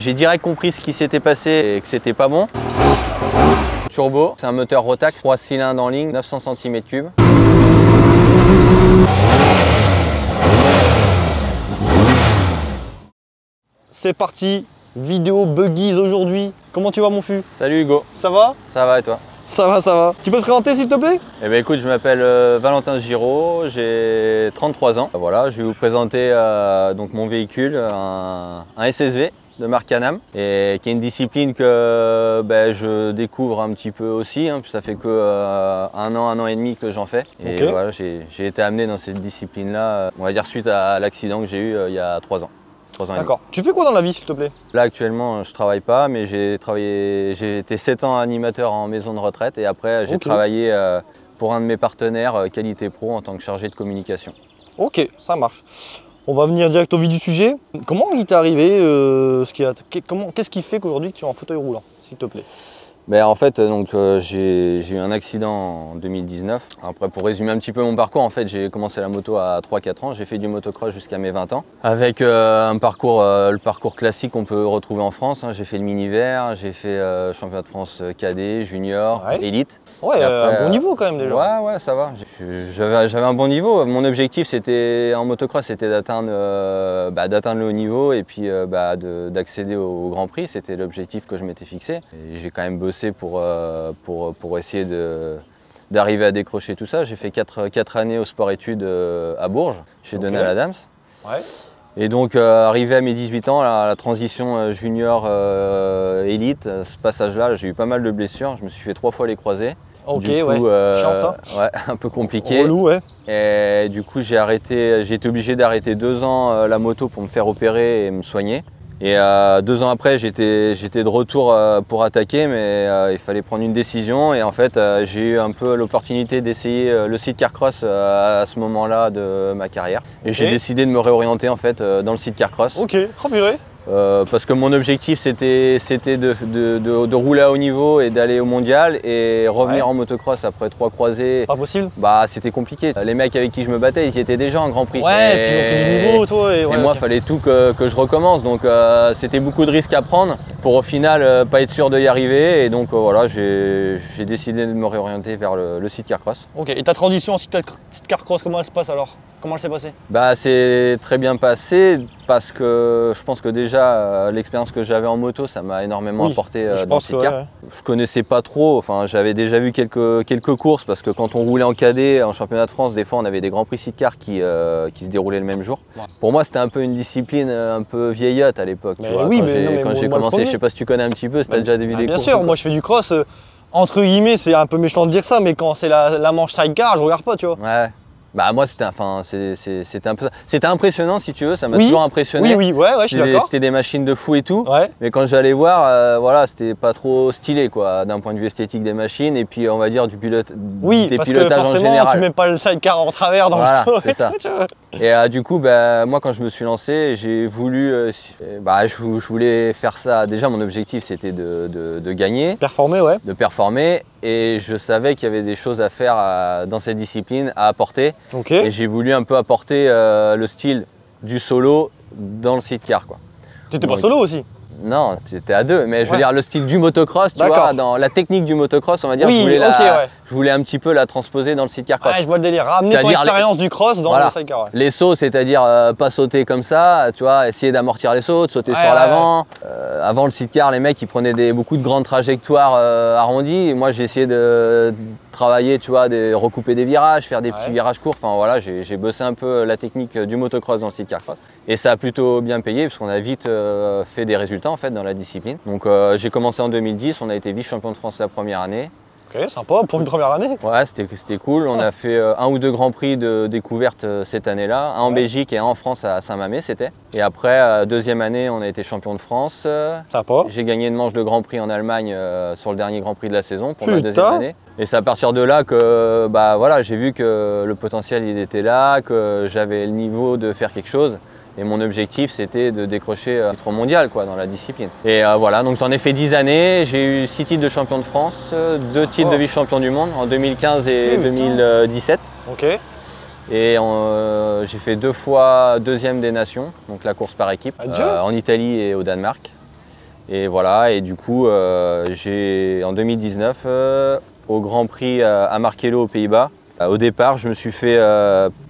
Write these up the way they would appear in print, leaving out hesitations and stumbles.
J'ai direct compris ce qui s'était passé et que c'était pas bon. Turbo, c'est un moteur Rotax, 3 cylindres en ligne, 900 cm3. C'est parti, vidéo buggies aujourd'hui. Comment tu vas mon fût? Salut Hugo. Ça va? Ça va et toi? Ça va, ça va. Tu peux te présenter s'il te plaît? Eh bien écoute, je m'appelle Valentin Giraud, j'ai 33 ans. Voilà, je vais vous présenter donc mon véhicule, un SSV de marque Can-Am, et qui est une discipline que je découvre un petit peu aussi, hein, puis ça fait que un an et demi que j'en fais. Et Okay. voilà, j'ai été amené dans cette discipline-là, on va dire suite à l'accident que j'ai eu il y a 3 ans. D'accord. Tu fais quoi dans la vie s'il te plaît? Là actuellement je travaille pas, mais j'ai été 7 ans animateur en maison de retraite et après j'ai travaillé pour un de mes partenaires Qualité Pro en tant que chargé de communication. Ok, ça marche. On va venir direct au vif du sujet. Comment il t'est arrivé qu'est-ce qui fait qu'aujourd'hui tu es en fauteuil roulant s'il te plaît? En fait, j'ai eu un accident en 2019. Après, pour résumer un petit peu mon parcours, en fait, j'ai commencé la moto à 3-4 ans. J'ai fait du motocross jusqu'à mes 20 ans. Avec le parcours classique qu'on peut retrouver en France. Hein. J'ai fait le mini-vert, j'ai fait championnat de France cadet, junior, élite. Ouais, après, un bon niveau quand même déjà. Ouais, ça va. J'avais un bon niveau. Mon objectif, c'était en motocross, c'était d'atteindre le haut niveau et puis d'accéder au Grand Prix. C'était l'objectif que je m'étais fixé. J'ai quand même bossé pour essayer d'arriver à décrocher tout ça. J'ai fait 4 années au sport-études à Bourges, chez Donald Adams. Ouais. Et donc arrivé à mes 18 ans, la transition junior élite, ce passage-là, j'ai eu pas mal de blessures. Je me suis fait 3 fois les croisés. Ok, du coup, chiant ça. Ouais, un peu compliqué. Relou, ouais. Et du coup, j'ai été obligé d'arrêter 2 ans la moto pour me faire opérer et me soigner. Et 2 ans après, j'étais de retour pour attaquer, mais il fallait prendre une décision. Et en fait, j'ai eu un peu l'opportunité d'essayer le sidecar cross à ce moment-là de ma carrière. Et j'ai décidé de me réorienter en fait dans le sidecar cross. Ok, purée. Parce que mon objectif c'était de rouler à haut niveau et d'aller au mondial et revenir en motocross après 3 croisés. Pas possible. C'était compliqué. Les mecs avec qui je me battais, ils y étaient déjà en Grand Prix. Ouais, et puis ils ont fait du niveau, toi. Et moi, il fallait tout que je recommence. Donc c'était beaucoup de risques à prendre pour au final pas être sûr d'y arriver. Et donc voilà, j'ai décidé de me réorienter vers le sidecar cross. Ok, et ta transition en sidecar cross, comment elle se passe alors? Comment elle s'est passée? C'est très bien passé parce que je pense que déjà l'expérience que j'avais en moto, ça m'a énormément apporté dans le sidecar. Je connaissais pas trop, enfin j'avais déjà vu quelques courses parce que quand on roulait en cadet, en championnat de France, des fois on avait des grands prix sidecar qui se déroulaient le même jour. Ouais. Pour moi c'était un peu une discipline un peu vieillotte à l'époque. Oui, quand j'ai commencé, je sais pas si tu connais un petit peu, si tu as déjà vu des courses. Bien sûr, moi je fais du cross, entre guillemets c'est un peu méchant de dire ça, mais quand c'est la manche sidecar, je regarde pas, tu vois. Ouais. Moi c'était impressionnant si tu veux, ça m'a toujours impressionné. Oui, je suis d'accord. C'était des machines de fou et tout, mais quand j'allais voir, voilà, c'était pas trop stylé quoi, d'un point de vue esthétique des machines et puis on va dire des pilotages parce que forcément tu mets pas le sidecar en travers dans le saut. C'est ça. Et du coup, moi quand je me suis lancé, j'ai voulu, je voulais faire ça. Déjà mon objectif c'était de gagner, de performer. Et je savais qu'il y avait des choses à faire dans cette discipline, à apporter. Et j'ai voulu un peu apporter le style du solo dans le sidecar. T'étais pas solo aussi? Non, tu étais à 2, mais je veux dire le style du motocross, tu vois, dans la technique du motocross, on va dire, je voulais un petit peu la transposer dans le sidecar cross. Ouais, je vois le délire, ramener ton expérience du cross dans le sidecar. Les sauts, c'est-à-dire pas sauter comme ça, tu vois, essayer d'amortir les sauts, de sauter sur l'avant. Avant le sidecar, les mecs, ils prenaient beaucoup de grandes trajectoires arrondies. Et moi, j'ai essayé de travailler, tu vois, de recouper des virages, faire des petits virages courts. Enfin voilà, j'ai bossé un peu la technique du motocross dans le sidecar cross. Et ça a plutôt bien payé parce qu'on a vite fait des résultats en fait dans la discipline. Donc j'ai commencé en 2010, on a été vice-champion de France la première année. Ok, sympa pour une première année. Ouais, c'était cool. On a fait 1 ou 2 grands prix de découverte cette année-là. Un en Belgique et un en France à Saint-Mamé, c'était. Et après, deuxième année, on a été champion de France. Sympa. J'ai gagné une manche de Grand Prix en Allemagne sur le dernier Grand Prix de la saison pour ma deuxième année. Et c'est à partir de là que j'ai vu que le potentiel il était là, que j'avais le niveau de faire quelque chose. Et mon objectif, c'était de décrocher un titre mondial dans la discipline. Et voilà, donc j'en ai fait 10 années. J'ai eu 6 titres de champion de France, 2 titres de vice-champion du monde en 2015 et 2017. Ok. Et j'ai fait 2 fois deuxième des nations, donc la course par équipe, en Italie et au Danemark. Et voilà, et du coup, j'ai en 2019, au Grand Prix à Markelo aux Pays-Bas, au départ, je me suis fait,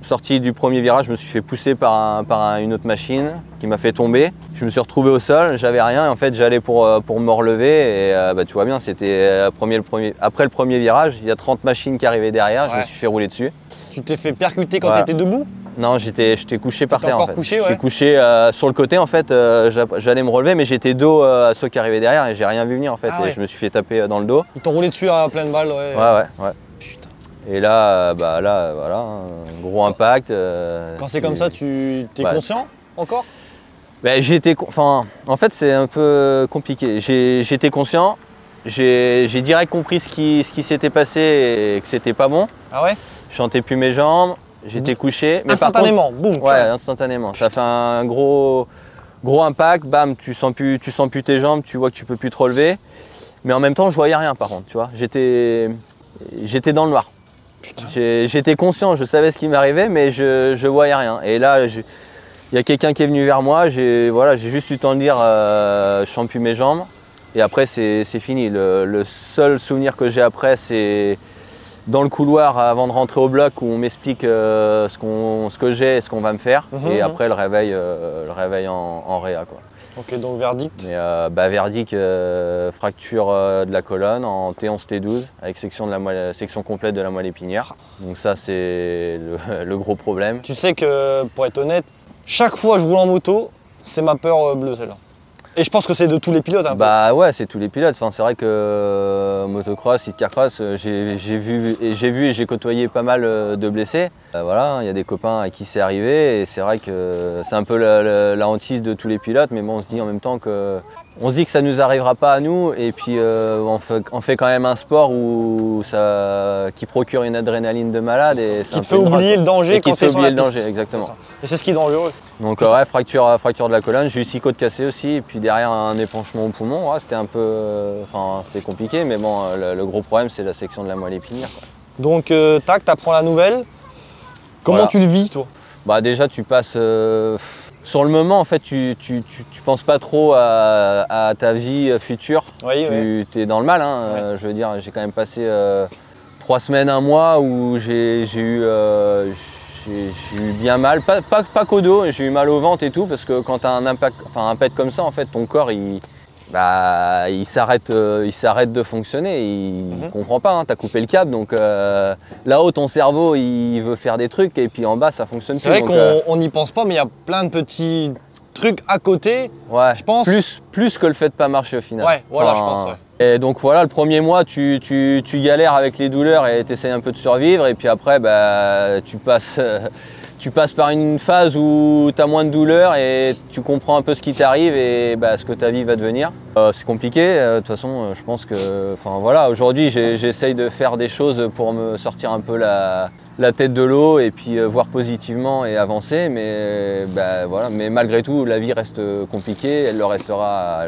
sorti du premier virage, je me suis fait pousser par une autre machine qui m'a fait tomber. Je me suis retrouvé au sol, j'avais rien, et en fait j'allais pour me relever, et tu vois bien, c'était après le premier virage, il y a 30 machines qui arrivaient derrière, je me suis fait rouler dessus. Tu t'es fait percuter quand tu étais debout? Non, j'étais couché par terre en fait. Couché, ouais. J'étais couché sur le côté en fait, j'allais me relever mais j'étais dos à ceux qui arrivaient derrière et j'ai rien vu venir en fait. Ah ouais. Et je me suis fait taper dans le dos. Ils t'ont roulé dessus à pleine balle, ouais. Ouais. Putain. Et là, voilà, un gros impact. Quand c'est comme ça, tu es conscient encore? En fait c'est un peu compliqué. J'étais conscient, j'ai direct compris ce qui s'était passé et que c'était pas bon. Ah ouais? Je sentais plus mes jambes. J'étais couché. Mais instantanément, par contre, boum. Ouais, instantanément. Ça fait un gros impact, bam, tu sens plus tes jambes, tu vois que tu peux plus te relever. Mais en même temps, je voyais rien par contre, tu vois. J'étais dans le noir. J'étais conscient, je savais ce qui m'arrivait, mais je voyais rien. Et là, il y a quelqu'un qui est venu vers moi, j'ai juste eu le temps de dire je sens plus mes jambes. Et après, c'est fini. Le seul souvenir que j'ai après, c'est dans le couloir avant de rentrer au bloc où on m'explique ce que j'ai et ce qu'on va me faire. Et après le réveil en réa, quoi. Ok, donc verdict. Mais, verdict, fracture de la colonne en T11, T12 avec section complète de la moelle épinière. Donc ça c'est le gros problème. Tu sais que, pour être honnête, chaque fois que je roule en moto, c'est ma peur bleue celle-là. Et je pense que c'est de tous les pilotes. Ouais, c'est tous les pilotes. Enfin, c'est vrai que motocross, cyclocross, j'ai vu et j'ai côtoyé pas mal de blessés. Voilà, il y a des copains à qui c'est arrivé et c'est vrai que c'est un peu la hantise de tous les pilotes. Mais bon, on se dit en même temps que ça nous arrivera pas à nous. Et puis on fait quand même un sport qui procure une adrénaline de malade et qui te fait oublier le danger quand tu es sur la piste. Exactement. Et c'est ce qui est dangereux. Donc ouais, fracture de la colonne, j'ai eu 6 côtes cassées aussi, et puis derrière un épanchement au poumon, ouais, c'était un peu, c'était compliqué, mais bon, le gros problème c'est la section de la moelle épinière, quoi. Donc tac, t'apprends la nouvelle. Comment tu le vis toi? Déjà tu passes, sur le moment en fait tu penses pas trop à ta vie future, tu es dans le mal, hein. Je veux dire, j'ai quand même passé 3 semaines, 1 mois où j'ai eu bien mal, pas qu'au dos, j'ai eu mal au ventre et tout, parce que quand tu as un impact comme ça, en fait, ton corps il s'arrête de fonctionner, il comprend pas, hein, tu as coupé le câble, donc là-haut ton cerveau il veut faire des trucs et puis en bas ça fonctionne plus. C'est vrai qu'on n'y pense pas, mais il y a plein de petits trucs à côté, ouais, je pense. Plus que le fait de pas marcher au final. Ouais, voilà, je pense. Ouais. Et donc voilà, le premier mois, tu galères avec les douleurs et tu essaies un peu de survivre. Et puis après, tu passes par une phase où tu as moins de douleurs et tu comprends un peu ce qui t'arrive et ce que ta vie va devenir. C'est compliqué. De toute façon, je pense que, voilà, aujourd'hui, j'essaye de faire des choses pour me sortir un peu la tête de l'eau et puis voir positivement et avancer. Mais voilà. Mais malgré tout, la vie reste compliquée. Elle le restera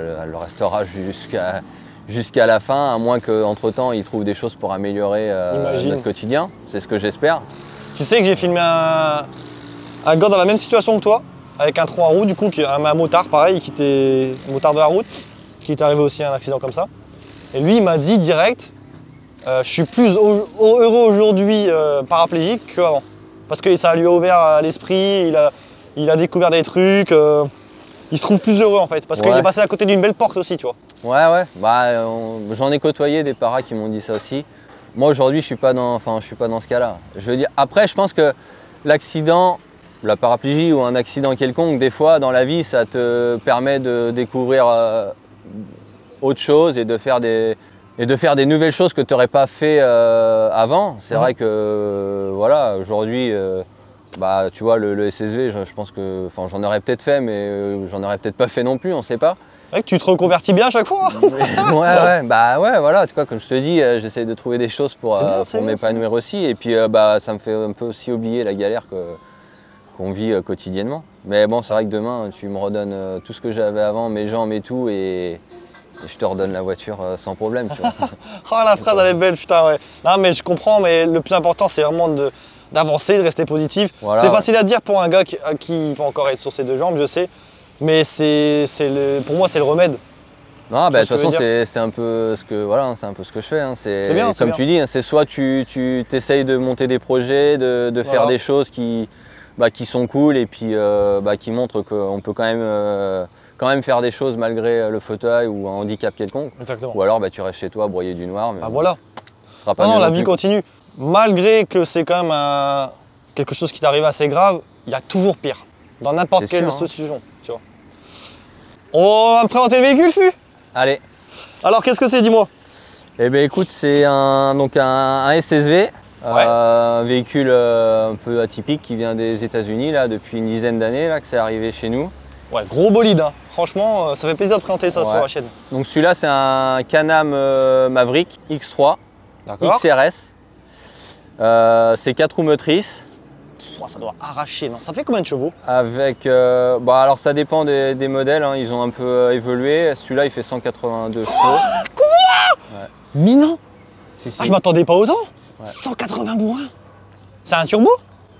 jusqu'à la fin, à moins qu'entre-temps, ils trouvent des choses pour améliorer notre quotidien. C'est ce que j'espère. Tu sais que j'ai filmé un gars dans la même situation que toi, avec un trou en roue, du coup, un motard, pareil, un motard de la route, qui est arrivé aussi à un accident comme ça. Et lui, il m'a dit direct, je suis plus heureux aujourd'hui paraplégique qu'avant. Parce que ça lui a ouvert l'esprit, il a découvert des trucs. Il se trouve plus heureux en fait, parce qu'il est passé à côté d'une belle porte aussi, tu vois. Ouais, j'en ai côtoyé des paras qui m'ont dit ça aussi. Moi aujourd'hui, je suis pas dans ce cas-là. Je veux dire, après, je pense que l'accident, la paraplégie ou un accident quelconque, des fois dans la vie, ça te permet de découvrir autre chose et de faire des nouvelles choses que tu n'aurais pas fait avant. C'est vrai que voilà, aujourd'hui. Tu vois, le SSV, je pense que j'en aurais peut-être fait, mais j'en aurais peut-être pas fait non plus, on sait pas. C'est vrai que tu te reconvertis bien à chaque fois. Ouais, voilà, tu vois, comme je te dis, j'essaie de trouver des choses pour m'épanouir aussi. Et puis ça me fait un peu aussi oublier la galère qu'on vit quotidiennement. Mais bon, c'est vrai que demain, tu me redonnes tout ce que j'avais avant, mes jambes et tout, et je te redonne la voiture sans problème, tu vois. Oh, la phrase, elle est belle, putain, ouais. Non, mais je comprends, mais le plus important, c'est vraiment d'avancer, de rester positif. Voilà, c'est facile à dire pour un gars qui peut encore être sur ses 2 jambes, je sais, mais pour moi c'est le remède. Non, bah, de Tu vois toute ce que je veux façon, c'est un peu ce que voilà, c'est un peu ce que je fais. Hein. C'est bien, c'est Comme bien. tu dis, hein, c'est soit tu essayes de monter des projets, de faire Voilà. des choses qui sont cool et puis qui montrent qu'on peut quand même faire des choses malgré le fauteuil ou un handicap quelconque. Exactement. Ou alors tu restes chez toi à broyer du noir, mais Bah bon, voilà. ce sera pas Non, mieux non, la non vie plus. continue. Malgré que c'est quand même quelque chose qui t'arrive assez grave, il y a toujours pire. Dans n'importe C'est quelle sûr, hein. situation. Tu vois. On va me présenter le véhicule, Fu. Allez, Alors, qu'est-ce que c'est, dis-moi? eh ben écoute, c'est un SSV, un véhicule un peu atypique qui vient des États-Unis là depuis une dizaine d'années là que c'est arrivé chez nous. Ouais, gros bolide, hein. Franchement, ça fait plaisir de présenter ça sur Ouais. la chaîne. Donc celui-là c'est un Can-Am Maverick X3 D'accord. XRS. C'est 4 roues motrices Ouah, ça doit arracher, non? Ça fait combien de chevaux? avec alors ça dépend des modèles, hein, ils ont un peu évolué. Celui-là il fait 182 chevaux. Minant. Si, si. Ah, je m'attendais pas autant. Ouais. 180 bourrins. C'est un turbo?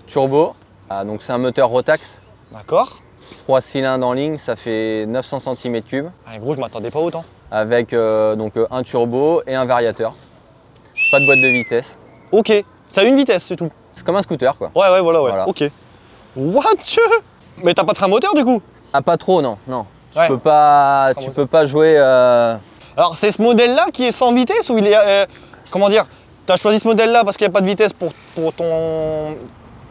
Turbo. Ah, donc c'est un moteur Rotax, D'accord. 3 cylindres en ligne, ça fait 900 cm3 Ah, gros, je m'attendais pas autant. avec un turbo et un variateur. Pas de boîte de vitesse. Ok. Ça a une vitesse, c'est tout. C'est comme un scooter quoi. Ouais, voilà, ouais. Voilà. Ok. What? Mais t'as pas de train moteur, du coup? Ah pas trop non, non. Ouais. Tu peux pas jouer. Alors, c'est ce modèle-là qui est sans vitesse ou il est. Comment dire? T'as choisi ce modèle-là parce qu'il n'y a pas de vitesse pour ton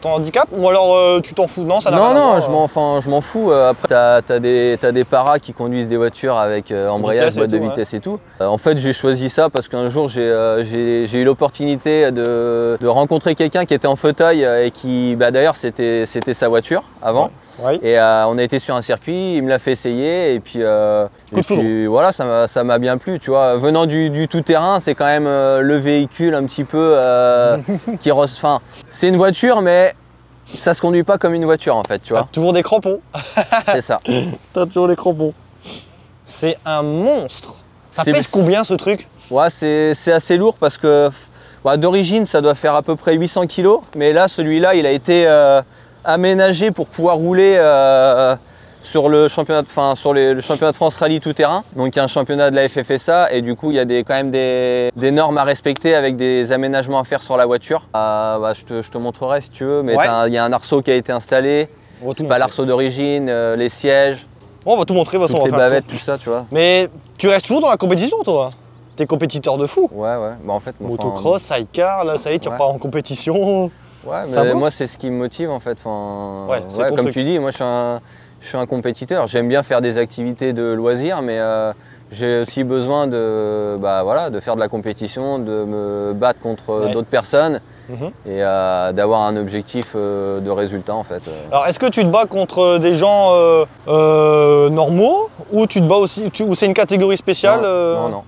handicap ou alors tu t'en fous? Non, ça n'a rien à Non, voir, je m'en fous. Après, t'as des paras qui conduisent des voitures avec embrayage, Vitesse et boîte de tout, ouais. vitesse et tout. En fait, j'ai choisi ça parce qu'un jour, j'ai eu l'opportunité de rencontrer quelqu'un qui était en fauteuil et qui, d'ailleurs, c'était sa voiture avant. Ouais. Et on a été sur un circuit, il me l'a fait essayer et puis, Coup de foudre. voilà, ça m'a bien plu. Tu vois, venant du tout-terrain, c'est quand même le véhicule un petit peu enfin, c'est une voiture, mais ça se conduit pas comme une voiture en fait, tu T'as vois. toujours des crampons. C'est ça. T'as toujours des crampons. C'est un monstre. Ça C'est- pèse combien ce truc? Ouais, c'est assez lourd parce que d'origine, ça doit faire à peu près 800 kg, mais là, celui-là, il a été aménagé pour pouvoir rouler sur le championnat le championnat de France Rallye tout-terrain. Donc il y a un championnat de la FFSA et du coup il y a quand même des normes à respecter avec des aménagements à faire sur la voiture. Je te montrerai si tu veux, mais Ouais. il y a un arceau qui a été installé. On va tout C'est pas montrer. l'arceau d'origine, les sièges, On va tout montrer, de toute façon. toutes les on va faire le bavettes, tour. tout ça, tu vois. Mais tu restes toujours dans la compétition, toi? T'es compétiteur de fou. Ouais. Bah, en fait, Motocross, sidecar, là, ça y est, tu Ouais. repars en compétition. Ouais, Ça mais va moi c'est ce qui me motive en fait. Ouais, c'est ton comme truc. tu dis, moi je suis un compétiteur. J'aime bien faire des activités de loisirs, mais j'ai aussi besoin de faire de la compétition, de me battre contre Ouais. d'autres personnes Mhm. et d'avoir un objectif de résultat en fait. Alors, est-ce que tu te bats contre des gens normaux ou tu te bats aussi, ou c'est une catégorie spéciale? Non.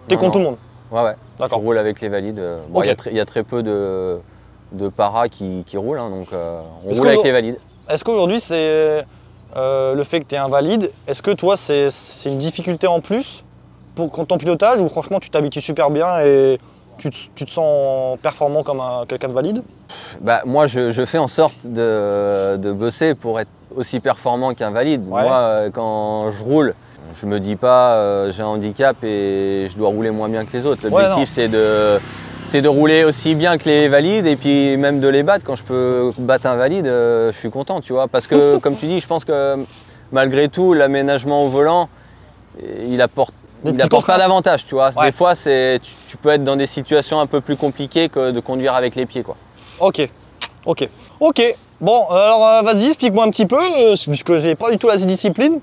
T'es Non, contre tout le non. monde. Ouais. Je D'accord. roule avec les valides. Bon, Ok. il y a très peu de paras qui roulent, hein, donc on Est-ce roule que avec l'on- les valides. Est-ce qu'aujourd'hui, c'est le fait que tu es invalide, est-ce que toi, c'est une difficulté en plus pour ton pilotage ou franchement, tu t'habitues super bien et tu te sens performant comme quelqu'un de valide? Bah, moi, je fais en sorte de bosser pour être aussi performant qu'un valide. Ouais. Moi, quand je roule, je me dis pas j'ai un handicap et je dois rouler moins bien que les autres. Ouais, L'objectif, c'est de rouler aussi bien que les valides et puis même de les battre. Quand je peux battre un valide, je suis content, tu vois. Parce que, comme tu dis, je pense que malgré tout, l'aménagement au volant, il apporte Des il petits n'apporte pas contraintes. d'avantage, tu vois. Ouais. Des fois, tu peux être dans des situations un peu plus compliquées que de conduire avec les pieds, quoi. Ok. Bon, alors vas-y, explique-moi un petit peu, puisque j'ai pas du tout la discipline.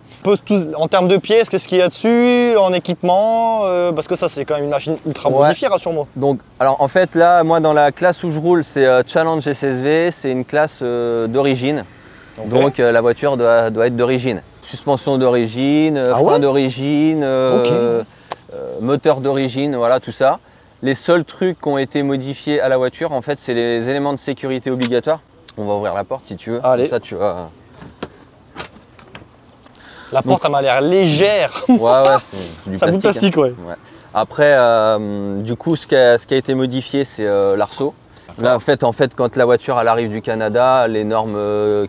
En termes de pièces, qu'est-ce qu'il y a dessus, en équipement, parce que ça, c'est quand même une machine ultra Ouais. modifiée, rassure-moi. Donc, alors en fait, là, moi, dans la classe où je roule, c'est Challenge SSV, c'est une classe d'origine. Ok. Donc, la voiture doit être d'origine. Suspension d'origine, Ah frein ouais d'origine, moteur d'origine, voilà, tout ça. Les seuls trucs qui ont été modifiés à la voiture, en fait, c'est les éléments de sécurité obligatoires. On va ouvrir la porte si tu veux. Allez. Comme ça, tu vas. La porte, elle m'a l'air légère. Ouais, c'est du Ça bout de plastique. plastique, ouais. Ouais. Après, du coup, ce qui a été modifié, c'est l'arceau. Là, en fait, quand la voiture elle arrive du Canada, les normes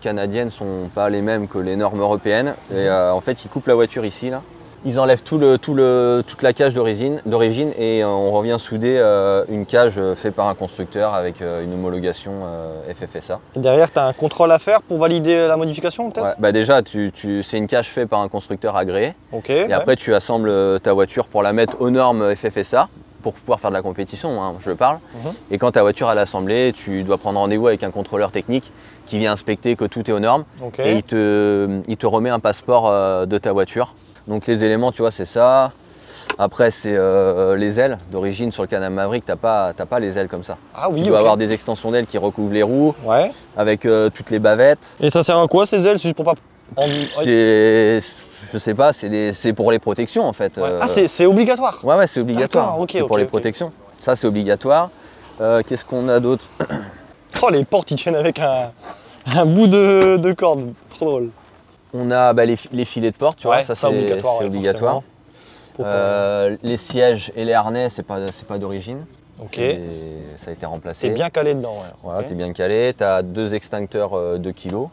canadiennes sont pas les mêmes que les normes européennes. Et en fait, ils coupent la voiture ici, là. Ils enlèvent toute la cage d'origine et on revient souder une cage faite par un constructeur avec une homologation FFSA. Et derrière, tu as un contrôle à faire pour valider la modification peut-être? Ouais, bah déjà, c'est une cage faite par un constructeur agréé. Ok. Et après, tu assembles ta voiture pour la mettre aux normes FFSA pour pouvoir faire de la compétition, hein, je parle. Et quand ta voiture est assemblée, tu dois prendre rendez-vous avec un contrôleur technique qui vient inspecter que tout est aux normes. Et il te remet un passeport de ta voiture. Donc les éléments, tu vois, c'est ça. Après, c'est les ailes. D'origine, sur le Can-Am Maverick, t'as pas les ailes comme ça. Ah oui, tu dois avoir des extensions d'ailes qui recouvrent les roues, avec toutes les bavettes. Et ça sert à quoi ces ailes? C'est juste pour pas... Je sais pas, c'est pour les protections en fait. Ah, c'est obligatoire? Ouais, c'est obligatoire. C'est pour les protections. Ça, c'est obligatoire. Qu'est-ce qu'on a d'autre? Oh, les portes, ils tiennent avec un bout de corde. Trop drôle. On a les filets de porte, tu vois, ça c'est obligatoire. Les sièges et les harnais, c'est pas d'origine. Ok. Ça a été remplacé. T'es bien calé dedans, ouais. Voilà, t'es bien calé. T'as 2 extincteurs 2 kg.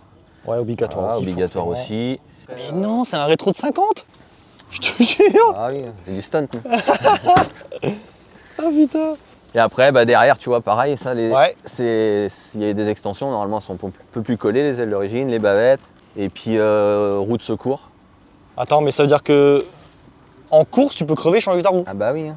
Ouais, obligatoire Voilà, aussi. Obligatoire aussi. Mais non, c'est un rétro de 50? Je te jure. Ah oui, c'est du stunt. Ah putain. Et après, derrière, tu vois, pareil, ça, il y a des extensions, normalement, elles sont un peu plus collées, les ailes d'origine, les bavettes, et puis roue de secours. Attends, mais ça veut dire que en course, tu peux crever, changer ta roue? Ah bah oui.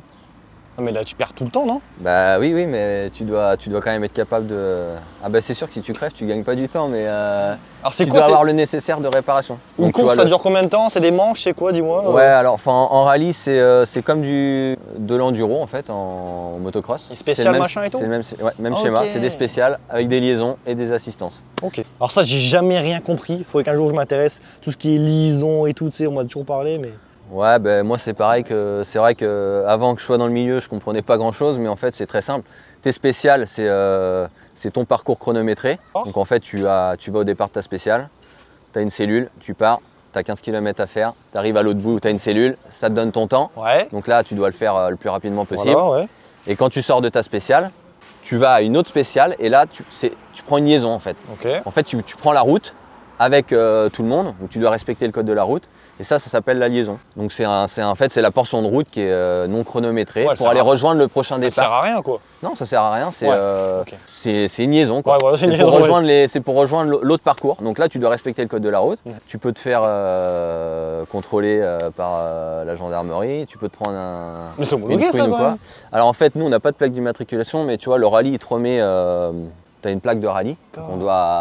Non, mais là, tu perds tout le temps, non? Bah oui, mais tu dois quand même être capable de... Ah bah c'est sûr que si tu crèves, tu gagnes pas du temps, mais alors c'est tu quoi, dois avoir le nécessaire de réparation. Une Donc, course, ça dure combien de temps? C'est des manches, c'est quoi, dis-moi? Ouais, alors en rallye, c'est comme de l'enduro en fait, en motocross. Et spécial machin et tout? C'est le même schéma, c'est des spéciales avec des liaisons et des assistances. Ok. Alors ça, j'ai jamais rien compris. Il faudrait qu'un jour je m'intéresse. Tout ce qui est liaison et tout, tu sais, on m'a toujours parlé, mais... Ouais, moi c'est pareil que c'est vrai que avant que je sois dans le milieu, je comprenais pas grand chose, mais en fait c'est très simple. Tes spéciales, c'est ton parcours chronométré. Donc en fait tu vas au départ de ta spéciale, tu as une cellule, tu pars, tu as 15 km à faire, tu arrives à l'autre bout où tu as une cellule, ça te donne ton temps. Ouais. Donc là tu dois le faire le plus rapidement possible. Voilà, ouais. Et quand tu sors de ta spéciale, tu vas à une autre spéciale et là tu prends une liaison en fait. Okay. En fait tu prends la route avec tout le monde, où tu dois respecter le code de la route. Et ça s'appelle la liaison. Donc en fait, c'est la portion de route qui est non chronométrée pour aller rejoindre le prochain départ. Ça sert à rien, quoi. Non, ça sert à rien. C'est une liaison, quoi. Ouais, voilà, c'est pour rejoindre l'autre parcours. Donc là, tu dois respecter le code de la route. Tu peux te faire contrôler par la gendarmerie. Tu peux te prendre Mais c'est homologué, ça, ou quoi. Alors en fait, nous, on n'a pas de plaque d'immatriculation, mais tu vois, le rallye, il te remet... tu as une plaque de rallye.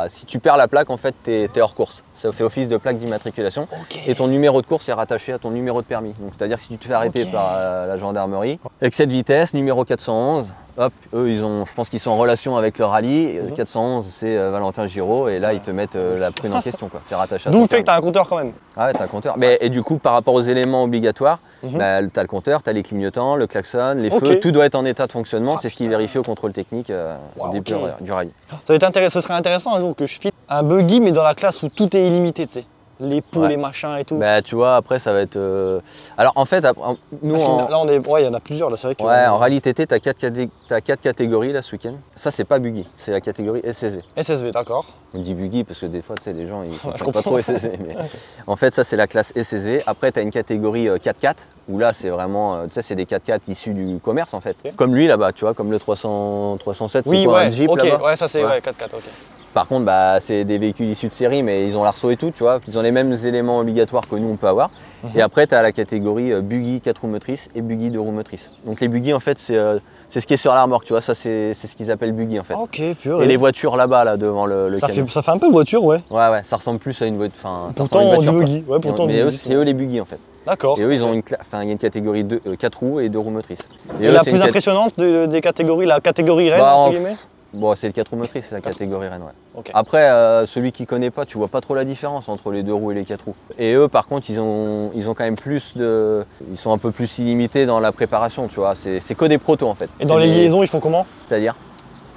Si tu perds la plaque, en fait, tu es hors course. Ça fait office de plaque d'immatriculation. Et ton numéro de course est rattaché à ton numéro de permis. Donc c'est-à-dire que si tu te fais arrêter par la gendarmerie, excès de vitesse, numéro 411, hop, eux, je pense qu'ils sont en relation avec le rallye. 411, c'est Valentin Giraud. Et là, ils te mettent la prune en question. C'est rattaché à ton D'où le fait que tu as un compteur quand même. Ah ouais, tu as un compteur. Et du coup, par rapport aux éléments obligatoires, tu as le compteur, tu as les clignotants, le klaxon, les feux. Tout doit être en état de fonctionnement. C'est ce qui est vérifié au contrôle technique au début du rallye. Ce serait intéressant un jour que je filme un buggy, mais dans la classe où tout est illimité, tu sais. Les pots, les machins et tout. Bah tu vois, après ça va être... Alors en fait, nous... Là, il y en a plusieurs, là, c'est vrai que... Ouais, en rallye TT, tu as 4 catégories là ce week-end. Ça, c'est pas buggy, c'est la catégorie SSV. SSV, d'accord. On dit buggy parce que des fois, tu sais, les gens, ils comprennent pas trop SSV. Mais... En fait, ça, c'est la classe SSV. Après, tu as une catégorie 4x4, où là, c'est vraiment... Tu sais, c'est des 4x4 issus du commerce, en fait. Comme lui, là-bas, tu vois, comme le 307, c'est quoi, un Jeep, là-bas. Ouais, ça, c'est 4x4, ok. Par contre, c'est des véhicules issus de série, mais ils ont l'arceau et tout, tu vois. Ils ont les mêmes éléments obligatoires que nous, on peut avoir. Et après, tu as la catégorie buggy 4 roues motrices et buggy 2 roues motrices. Donc les buggy, en fait, c'est ce qui est sur la remorque, tu vois. Ça, c'est ce qu'ils appellent buggy, en fait. Ok, purée. Et les voitures là-bas, là, devant le camion. Ça fait un peu voiture, ouais. Ouais, ça ressemble plus à une voiture. Pourtant, on dit buggy. Ouais, pourtant, mais c'est eux les buggy, en fait. D'accord. Et eux, ils ont il y a une catégorie 4 roues et 2 roues motrices. Et la plus impressionnante des catégories, la catégorie reine, entre guillemets? Bon, c'est le 4 roues motrices, c'est la catégorie Rennes, ouais. Okay. Après, celui qui connaît pas, tu vois pas trop la différence entre les 2 roues et les 4 roues. Et eux, par contre, ils ont quand même plus de... Ils sont un peu plus illimités dans la préparation, tu vois. C'est que des protos, en fait. Et dans les liaisons, ils font comment? C'est-à-dire?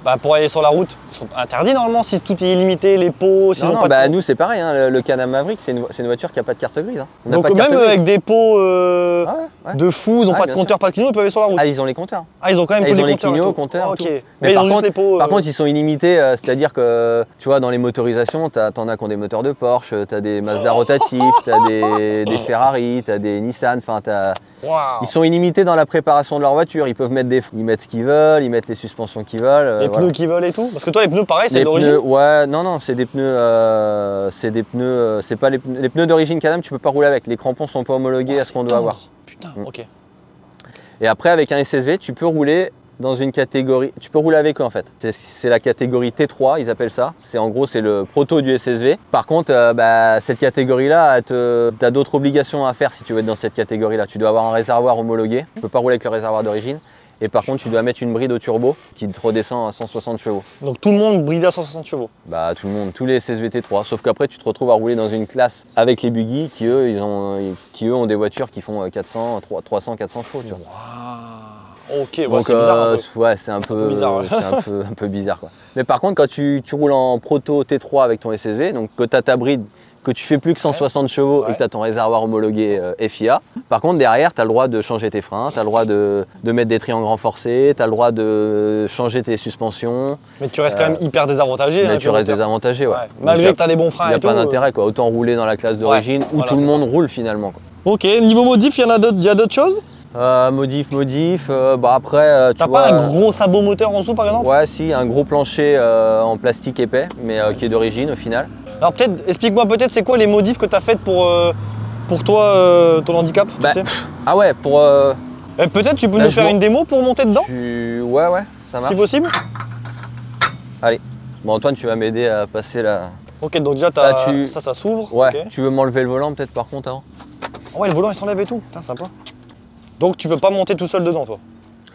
Bah pour aller sur la route, ils sont interdits normalement si tout est illimité, les pots, s'ils Non, ont non, pas de bah pots. nous c'est pareil, hein, le Can-Am Maverick c'est une voiture qui n'a pas de carte grise. Hein. On n'a Donc pas de même carte grise. avec des pots Ah ouais, ouais. de fou, ils n'ont Ah, pas de bien compteur, sûr. pas de clignot, ils peuvent aller sur la route. Ah ils ont les compteurs. Ah ils ont quand même Ah, tous ils les ont les compteurs. et clignot, tout. compteurs. Ah, et tout. ok. Mais ils ont juste les pots. Par contre ils sont illimités, c'est-à-dire que tu vois dans les motorisations, t'en as qui ont des moteurs de Porsche, t'as des Mazda rotatifs, t'as des Ferrari, t'as des Nissan, enfin Waouh. ils sont illimités dans la préparation de leur voiture, ils peuvent mettre ils mettent ce qu'ils veulent, ils mettent les suspensions qu'ils veulent. Les voilà. pneus qui veulent et tout. Parce que toi les pneus pareil, c'est Les d'origine. pneus, ouais, non, c'est des pneus, c'est pas les pneus d'origine Can-Am, tu peux pas rouler avec. Les crampons sont pas homologués à ce qu'on doit avoir. Putain, Mm. ok. Et après, avec un SSV, tu peux rouler dans une catégorie, tu peux rouler avec eux en fait. C'est la catégorie T3, ils appellent ça. C'est le proto du SSV. Par contre, cette catégorie-là, tu as d'autres obligations à faire si tu veux être dans cette catégorie-là. Tu dois avoir un réservoir homologué. Tu peux pas rouler avec le réservoir d'origine. Et par contre, tu dois mettre une bride au turbo qui te redescend à 160 chevaux. Donc tout le monde bride à 160 chevaux. Bah tout le monde, tous les SSV T3. Sauf qu'après, tu te retrouves à rouler dans une classe avec les buggy qui eux ont des voitures qui font 400, 300, 400 chevaux. Tu vois. Waouh. Ok, ouais, Donc c'est bizarre un peu. ouais, c'est un peu bizarre, ouais. c'est un peu bizarre quoi. Mais par contre, quand tu roules en proto T3 avec ton SSV, donc que tu as ta bride, que tu fais plus que 160 chevaux et que tu as ton réservoir homologué FIA, par contre derrière, tu as le droit de changer tes freins, tu as le droit de mettre des triangles renforcés, tu as le droit de changer tes suspensions. Mais tu restes quand même hyper désavantagé. Mais hein, tu restes désavantagé, ouais. Ouais. Malgré que tu as des bons freins Il n'y et a tout. pas d'intérêt quoi, autant rouler dans la classe d'origine où voilà, tout le c'est monde roule finalement quoi. Ok, niveau modif, il y a d'autres choses. Modif, après tu T'as vois. pas un gros sabot moteur en dessous par exemple? Ouais, si, un gros plancher en plastique épais, mais qui est d'origine au final. Alors peut-être, explique-moi peut-être c'est quoi les modifs que tu as faites pour toi, ton handicap, tu sais. Ah ouais, pour... Peut-être tu peux là, nous je faire vois- une démo pour monter dedans, Ouais, ça marche. si possible. Allez. Bon, Antoine, tu vas m'aider à passer la... Ok, donc déjà Là, tu- ça s'ouvre. Ouais, ok. tu veux m'enlever le volant peut-être par contre avant? Ah ouais, le volant il s'enlève et tout, putain sympa. Donc tu peux pas monter tout seul dedans toi.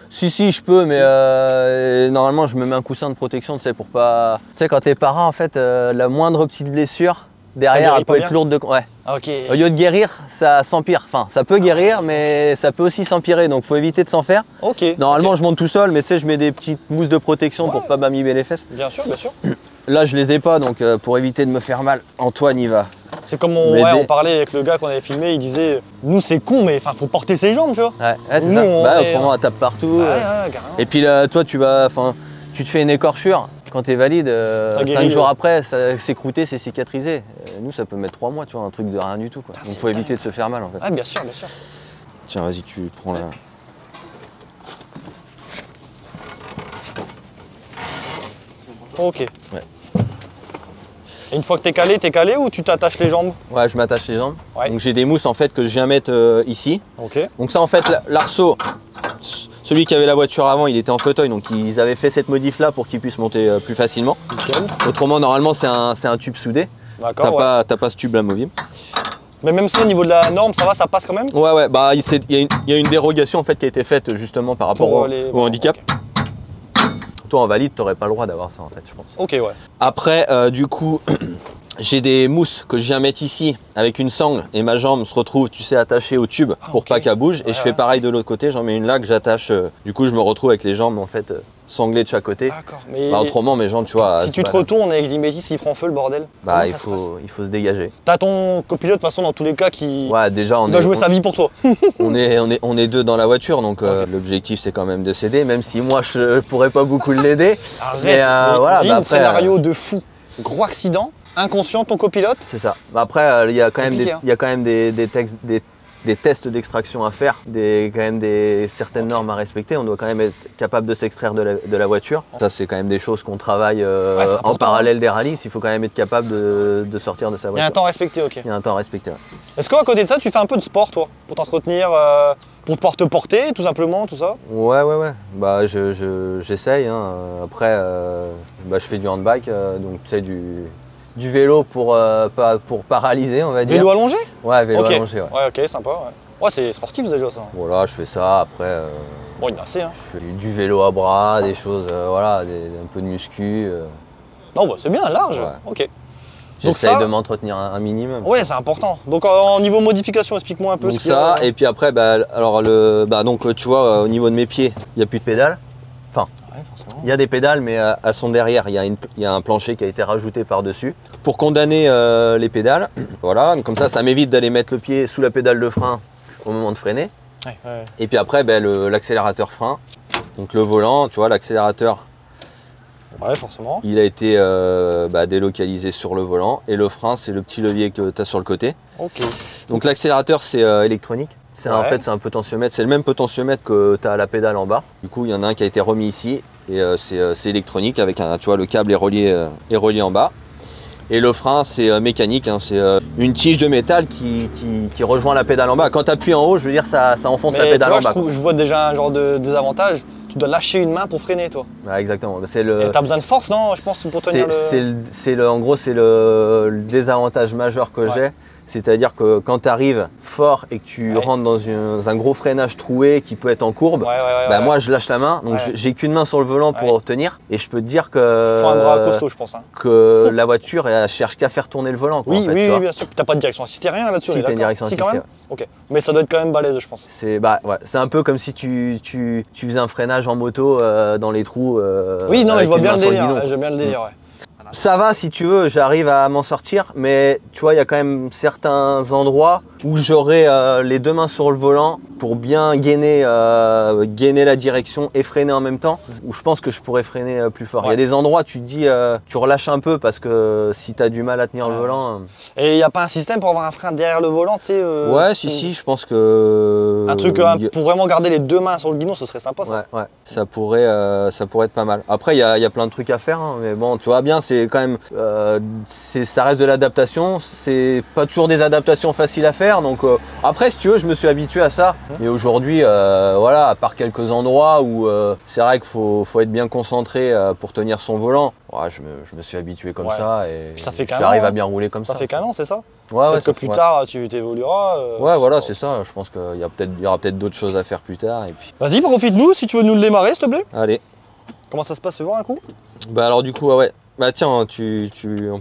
Si, je peux, mais normalement, je me mets un coussin de protection, tu sais, pour pas... Tu sais, quand t'es parent, en fait, la moindre petite blessure, derrière, guérit elle pas peut bien être lourde de... Ouais. Ah, ok. Au lieu de guérir, ça s'empire. Enfin, ça peut guérir, mais ça peut aussi s'empirer, donc faut éviter de s'en faire. Ok. Normalement, ok. je monte tout seul, mais tu sais, je mets des petites mousses de protection pour pas m'amimer les fesses. Bien sûr, bien sûr. Là, je les ai pas, donc pour éviter de me faire mal, Antoine y va. C'est comme Mais on parlait avec le gars qu'on avait filmé, il disait nous c'est con mais enfin faut porter ses jambes tu vois. Ouais, c'est Nous, ça. on Bah, est- autrement, elle tape partout. Ouais, carrément. Et puis là, toi, tu te fais une écorchure. Quand tu es valide, Ça 5 guérit, jours ouais. après, c'est croûté, c'est cicatrisé. Nous, ça peut mettre 3 mois, tu vois, un truc de rien du tout. Quoi. Putain, Donc, c'est faut éviter dingue. de se faire mal en fait. Ah bien sûr, bien sûr. Tiens, vas-y, tu prends la. Ok. Ouais. Et une fois que t'es calé ou tu t'attaches les jambes? Ouais, je m'attache les jambes. Ouais. Donc, j'ai des mousses en fait que je viens mettre ici. Ok. Donc, ça, en fait, l'arceau, celui qui avait la voiture avant, il était en fauteuil. Donc, ils avaient fait cette modif là pour qu'il puisse monter plus facilement. Nickel. Autrement, normalement, c'est un tube soudé. D'accord. Ouais. T'as pas ce tube amovible. Mais même ça au niveau de la norme, ça va, ça passe quand même? Ouais, bah il y a une dérogation en fait qui a été faite justement par rapport Pour, au, les- au handicap. Ok. Toi en valide, t'aurais pas le droit d'avoir ça en fait, je pense. Ok, ouais. Après, du coup, j'ai des mousses que je viens mettre ici avec une sangle et ma jambe se retrouve, tu sais, attachée au tube pour ok. pas qu'elle bouge. Et Ouais, je fais ouais. pareil de l'autre côté, j'en mets une là que j'attache. Du coup, je me retrouve avec les jambes en fait sanglées de chaque côté. D'accord. Mais Bah, autrement, mes jambes, tu vois. si elles tu se te baladent. retournes avec Zimétis, il prend feu le bordel. Bah, Comment il ça se passe faut se dégager. T'as ton copilote de toute façon dans tous les cas qui Ouais, déjà, doit jouer sa vie pour toi. on est deux dans la voiture, donc l'objectif c'est quand même de s'aider, même si moi je pourrais pas beaucoup l'aider. Arrête. Mais, voilà, bah, après, scénario de fou. Gros accident, inconscient ton copilote. C'est ça. Bah, après, il y a quand même Compliqué, hein. il y a quand même des tests d'extraction à faire, quand même certaines normes à respecter. On doit quand même être capable de s'extraire de la voiture. Ça, c'est quand même des choses qu'on travaille c'est important, en parallèle des rallyes. Il faut quand même être capable de sortir de sa Il y a voiture. un temps respecté, ok. Il y a un temps à respecter. Ouais. Est-ce qu'à côté de ça, tu fais un peu de sport, toi, pour t'entretenir, pour te porter, tout simplement, tout ça? Ouais. Bah, j'essaye. Hein. Après, bah, je fais du handbike, donc tu sais, du vélo pour paralyser, on va dire. Vélo allongé? Ouais, vélo Ok. allongé. Ouais. Ouais, ok, sympa. Ouais, ouais c'est sportif déjà ça. Voilà, je fais ça. Après, Bon, il y en a assez, hein. je fais du vélo à bras, des choses, voilà, un peu de muscu. Non, bah, c'est bien, large. Ouais. Ok. Donc J'essaye ça- de m'entretenir un minimum. Ouais, c'est important. Donc en niveau modification, explique-moi un peu Donc ce qu'il y a. ça, et puis après, bah, alors donc tu vois, au niveau de mes pieds, il n'y a plus de pédale. Enfin, Ouais, forcément. Il y a des pédales, mais à son derrière, il y a un plancher qui a été rajouté par-dessus pour condamner les pédales. Voilà, donc comme ça m'évite d'aller mettre le pied sous la pédale de frein au moment de freiner. Ouais, ouais. Et puis après, ben, l'accélérateur frein, donc le volant, tu vois, l'accélérateur, Ouais, forcément. il a été délocalisé sur le volant. Et le frein, c'est le petit levier que tu as sur le côté. Ok. Donc l'accélérateur, c'est électronique. En fait, c'est un potentiomètre, c'est le même potentiomètre que tu as à la pédale en bas. Du coup, il y en a un qui a été remis ici et c'est électronique avec tu vois, le câble est relié en bas. Et le frein, c'est mécanique, hein, c'est une tige de métal qui rejoint la pédale en bas. Quand tu appuies en haut, je veux dire, ça enfonce la pédale en bas. Je vois déjà un genre de désavantage. Tu dois lâcher une main pour freiner, toi. Ouais, exactement. Et t'as besoin de force, non? Je pense, pour tenir en gros, c'est le désavantage majeur que j'ai. C'est-à-dire que quand tu arrives fort et que tu rentres dans un gros freinage troué qui peut être en courbe, moi je lâche la main, donc j'ai qu'une main sur le volant pour tenir. Et je peux te dire que, faut un bras costaud, je pense, hein. Que la voiture elle cherche qu'à faire tourner le volant. Quoi, oui, en fait, tu vois. bien sûr. T'as pas de direction assistée, rien là-dessus? Si, t'as une direction assistée. Quand même ok. Mais ça doit être quand même balèze, je pense. C'est un peu comme si tu faisais un freinage en moto dans les trous. Oui, non, mais je vois bien le délire. J'aime bien le délire, ouais. Ça va si tu veux, j'arrive à m'en sortir, mais tu vois, il y a quand même certains endroits où j'aurai les deux mains sur le volant pour bien gainer la direction et freiner en même temps, où je pense que je pourrais freiner plus fort. Il y a des endroits, tu te dis, tu relâches un peu parce que si tu as du mal à tenir le volant... Et il n'y a pas un système pour avoir un frein derrière le volant, tu sais ouais, si, je pense que... Un truc pour vraiment garder les deux mains sur le guidon, ce serait sympa ça. Ouais, ça pourrait être pas mal. Après, il y a plein de trucs à faire, hein, mais bon, tu vois bien, c'est quand même... ça reste de l'adaptation, c'est pas toujours des adaptations faciles à faire, donc après, si tu veux, je me suis habitué à ça. Mais aujourd'hui, voilà, à part quelques endroits où c'est vrai qu'il faut être bien concentré pour tenir son volant, ouais, je me suis habitué comme ça et j'arrive à bien rouler comme ça. Ça fait qu'un an, c'est ça? Ouais, que plus tard, tu t'évolueras. Ouais, voilà, c'est ça. Je pense qu'il y aura peut-être d'autres choses à faire plus tard. Puis... Vas-y, profite-nous si tu veux nous le démarrer, s'il te plaît. Allez. Comment ça se passe, fais voir un coup? Bah alors du coup, ouais. Bah tiens, en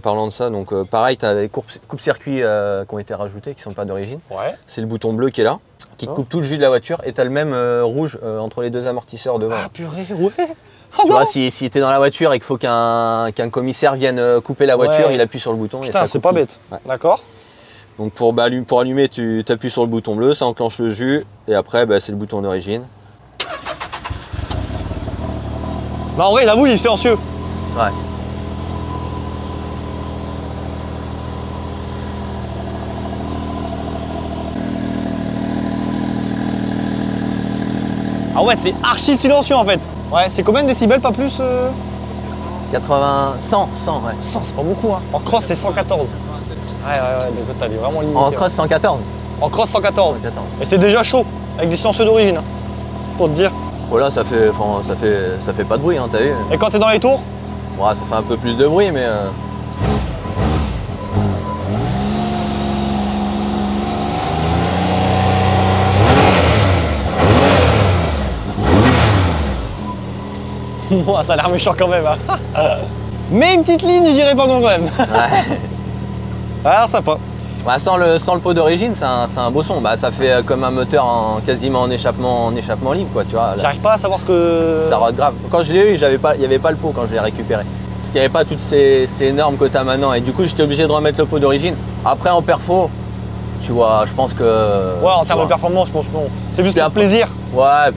parlant de ça, donc pareil, tu as des coupes-circuits qui ont été rajoutés, qui sont pas d'origine. Ouais. C'est le bouton bleu qui est là, qui coupe tout le jus de la voiture, et tu as le même rouge entre les deux amortisseurs devant. Ah purée, ouais. Tu vois, si tu es dans la voiture et qu'il faut qu'un commissaire vienne couper la voiture, il appuie sur le bouton. Putain, c'est pas bête. Ouais. D'accord. Donc pour allumer, tu appuies sur le bouton bleu, ça enclenche le jus, et après c'est le bouton d'origine. Bah en vrai, j'avoue, il est silencieux. Ouais. Ah ouais, c'est archi silencieux en fait. Ouais, c'est combien de décibels, pas plus 100, ouais. 100, c'est pas beaucoup, hein. En cross, c'est 114. Ouais, donc t'as vraiment limité. En cross, 114. En cross, 114. Et c'est déjà chaud, avec des silencieux d'origine, hein, pour te dire. Voilà, ça fait pas de bruit, hein, t'as vu. Et quand t'es dans les tours? Ouais, ça fait un peu plus de bruit, mais... Ça a l'air méchant quand même, hein. Mais une petite ligne, je dirais pas non quand même. Ouais. Alors sympa. Bah, sans le pot d'origine, c'est un beau son. Bah, ça fait comme un moteur quasiment en échappement libre, quoi, tu vois. J'arrive pas à savoir ce que... Ça rote grave. Quand je l'ai eu, il n'y avait pas le pot quand je l'ai récupéré. Parce qu'il n'y avait pas toutes ces normes que tu as maintenant. Et du coup, j'étais obligé de remettre le pot d'origine. Après, en perfo, tu vois, je pense que... Ouais, en termes de performance, je pense que c'est plus pour plaisir. Ouais,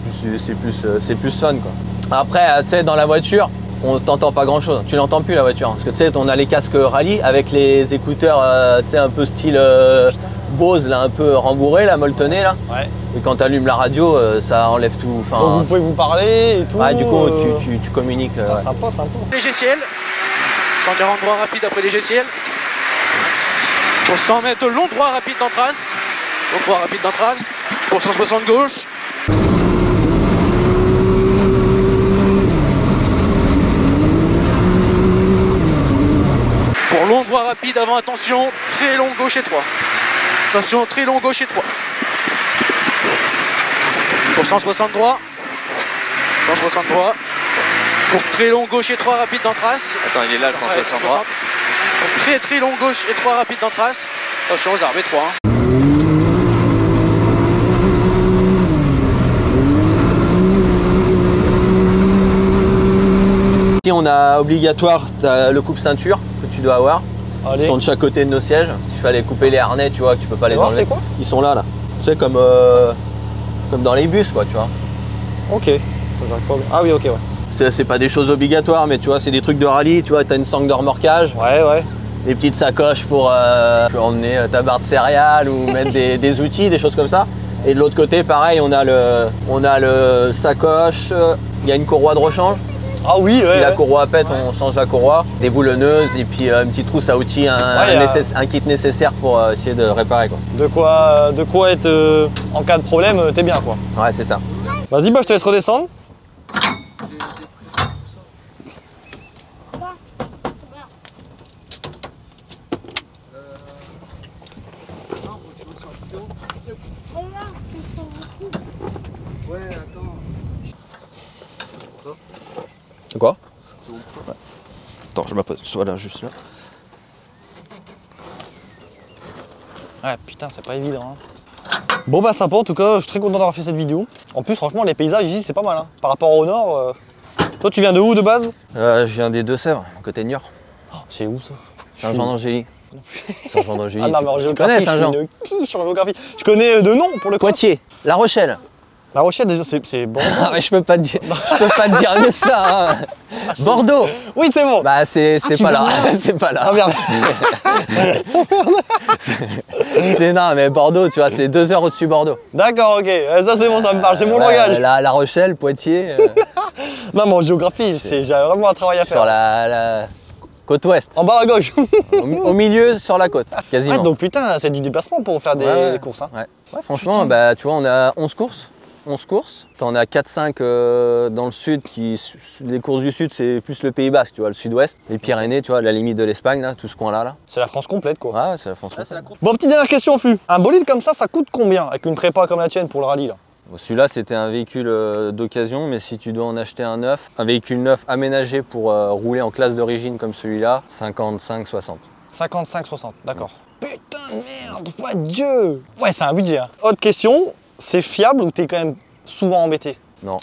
c'est plus fun, quoi. Après, tu sais, dans la voiture, on t'entend pas grand chose. Tu l'entends plus la voiture. Parce que tu sais, on a les casques rallye avec les écouteurs, tu sais, un peu style Bose, là, un peu rembourré, là, molletonné, là. Ouais. Et quand tu allumes la radio, ça enlève tout. Enfin, donc vous pouvez vous parler et tout. Ouais, du coup, tu communiques. Putain, sympa. Léger ciel. 140 droit rapide après léger ciel. Pour 100 mètres, long droit rapide dans trace. Long droit rapide dans trace. Pour 160 gauche. Pour long droit rapide avant, attention, très long gauche étroit. Attention, très long gauche étroit. Pour 160 droit. 160 droit. Pour très long gauche étroit rapide dans trace. Attends, il est là le 160 droit. Pour très long gauche étroit rapide dans trace. Attention aux arbres étroits. Hein. a obligatoire, t'as le coupe-ceinture que tu dois avoir. Allez. Ils sont de chaque côté de nos sièges. S'il fallait couper les harnais, tu vois, que tu peux pas les enlever. C'est quoi? Ils sont là. Tu sais, comme dans les bus, quoi, tu vois. Ok. Ah oui, ok, ouais. C'est pas des choses obligatoires, mais tu vois, c'est des trucs de rallye. Tu vois, t'as une sangle de remorquage. Ouais. Des petites sacoches pour emmener ta barre de céréales ou mettre des outils, des choses comme ça. Et de l'autre côté, pareil, on a le sacoche, il y a une courroie de rechange. Ah oui, Si ouais. la courroie pète, on change la courroie. Des boulonneuses et puis une petite trousse à outils, un kit nécessaire pour essayer de réparer, quoi. De quoi être en cas de problème, t'es bien, quoi. Ouais, c'est ça. Vas-y, bah je te laisse redescendre. Quoi? Ouais. Attends, je m'appelle. Voilà, juste là. Ouais, putain, c'est pas évident. Hein. Bon bah sympa, en tout cas, je suis très content d'avoir fait cette vidéo. En plus, franchement, les paysages ici, c'est pas mal. Hein. Par rapport au nord, toi, tu viens de où de base? Je viens des Deux-Sèvres, côté de Niort. Oh, c'est où ça? Saint-Jean-d'Angély. Saint-Jean-d'Angély. Ah non, mais en Tu géographie, connais je suis Saint-Jean? une quiche en géographie. Je connais de nom pour le coup. Poitiers, La Rochelle. La Rochelle, déjà, c'est bon. Ah mais je peux pas te dire mieux que ça. Hein. Bordeaux. Oui, c'est bon. Bah c'est tu pas viens là. de là C'est pas là. Ah merde. Non mais Bordeaux, tu vois, c'est 2 heures au-dessus Bordeaux. D'accord, ok. Ça, c'est bon, ça me parle. C'est mon Ouais, langage. La Rochelle, Poitiers, Non, mais en géographie, j'ai vraiment un travail à faire. sur la côte ouest. En bas à gauche. Au milieu, sur la côte, quasiment. Ouais, donc putain, c'est du déplacement pour faire des courses. Hein. Ouais, franchement, bah, tu vois, on a 11 courses. 11 courses. T'en as 4-5 dans le sud, les courses du sud, c'est plus le Pays Basque, tu vois, le sud-ouest. Les Pyrénées, tu vois, la limite de l'Espagne, là, tout ce coin-là. Là. C'est la France complète, quoi. Ouais, c'est la France. Bon, petite dernière question, Fu. Un bolide comme ça coûte combien avec une prépa comme la tienne pour le rallye, là? Bon, celui-là, c'était un véhicule d'occasion, mais si tu dois en acheter un neuf, un véhicule neuf aménagé pour rouler en classe d'origine comme celui-là, 55-60. 55-60, d'accord. Putain de merde, foi Dieu. Ouais, c'est un budget. Hein. Autre question, c'est fiable ou t'es quand même souvent embêté? Non.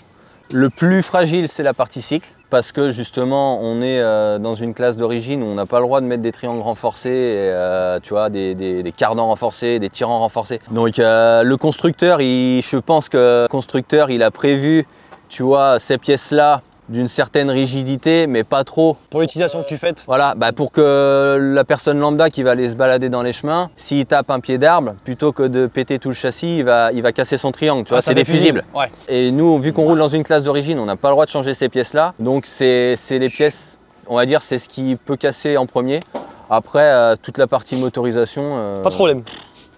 Le plus fragile, c'est la partie cycle, parce que justement, on est dans une classe d'origine où on n'a pas le droit de mettre des triangles renforcés, et, tu vois, des cardans renforcés, des tirants renforcés. Donc le constructeur, je pense que le constructeur, il a prévu, tu vois, ces pièces-là d'une certaine rigidité, mais pas trop. Pour l'utilisation que tu fais? Voilà, bah pour que la personne lambda qui va aller se balader dans les chemins, s'il tape un pied d'arbre, plutôt que de péter tout le châssis, il va casser son triangle, tu vois, c'est des fusibles. Ouais. Et nous, vu qu'on roule dans une classe d'origine, on n'a pas le droit de changer ces pièces-là. Donc c'est les pièces, on va dire, c'est ce qui peut casser en premier. Après, toute la partie motorisation... Pas de problème.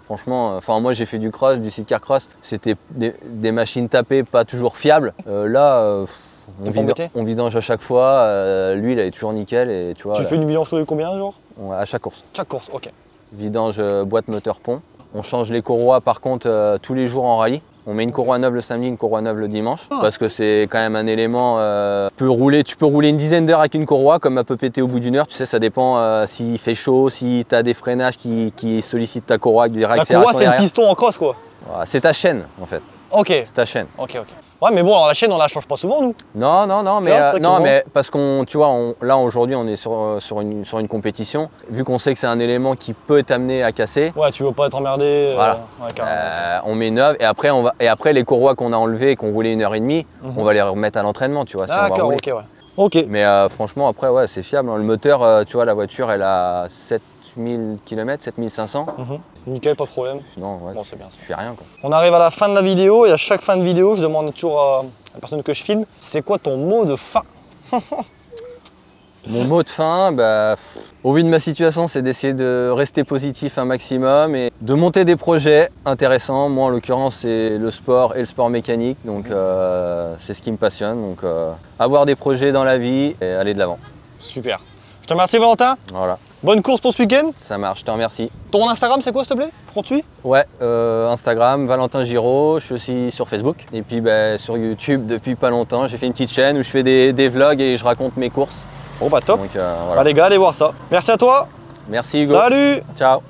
Franchement, moi j'ai fait du cross, du sidecar cross, c'était des machines tapées pas toujours fiables. Là... On vidange à chaque fois, l'huile elle est toujours nickel et tu vois. Tu fais une vidange tous les combien jours? À chaque course. Chaque course, ok. Vidange boîte moteur pont. On change les courroies par contre tous les jours en rallye. On met une courroie neuve le samedi, une courroie neuve le dimanche. Parce que c'est quand même un élément. Tu peux rouler une dizaine d'heures avec une courroie, comme elle peut péter au bout d'une heure. Tu sais, ça dépend s'il fait chaud, si tu as des freinages qui sollicitent ta courroie avec des réaccélérations. La courroie c'est le piston en cross quoi. C'est ta chaîne en fait. Ok. C'est ta chaîne. Ok. Ouais, mais bon, alors la chaîne, on la change pas souvent, nous. Non, mais mais parce qu'on, tu vois, là aujourd'hui, on est sur une compétition. Vu qu'on sait que c'est un élément qui peut t'amener à casser. Ouais, tu veux pas être emmerdé. Voilà. Ouais, on met neuve et après les courroies qu'on a enlevées et qu'on roulait 1h30, on va les remettre à l'entraînement, tu vois. D'accord, ok, ouais. Ok. Mais franchement, après, ouais, c'est fiable. Le moteur, tu vois, la voiture, elle a 7000 km, 7500. Nickel, pas de problème. Non, ouais, bon, c'est bien. Tu fais rien, quoi. On arrive à la fin de la vidéo et à chaque fin de vidéo, je demande toujours à la personne que je filme, c'est quoi ton mot de fin? Mon mot de fin, bah, au vu de ma situation, c'est d'essayer de rester positif un maximum et de monter des projets intéressants. Moi, en l'occurrence, c'est le sport et le sport mécanique, donc c'est ce qui me passionne. Donc, avoir des projets dans la vie et aller de l'avant. Super. Je te remercie, Valentin. Voilà. Bonne course pour ce week-end. Ça marche, je te remercie. Ton Instagram, c'est quoi, s'il te plaît, pour qu'on te suive? Ouais, Instagram, Valentin Giraud, je suis aussi sur Facebook. Et puis bah, sur YouTube depuis pas longtemps, j'ai fait une petite chaîne où je fais des vlogs et je raconte mes courses. Bon bah top. Donc, voilà. Bah les gars, allez voir ça. Merci à toi. Merci Hugo. Salut. Ciao.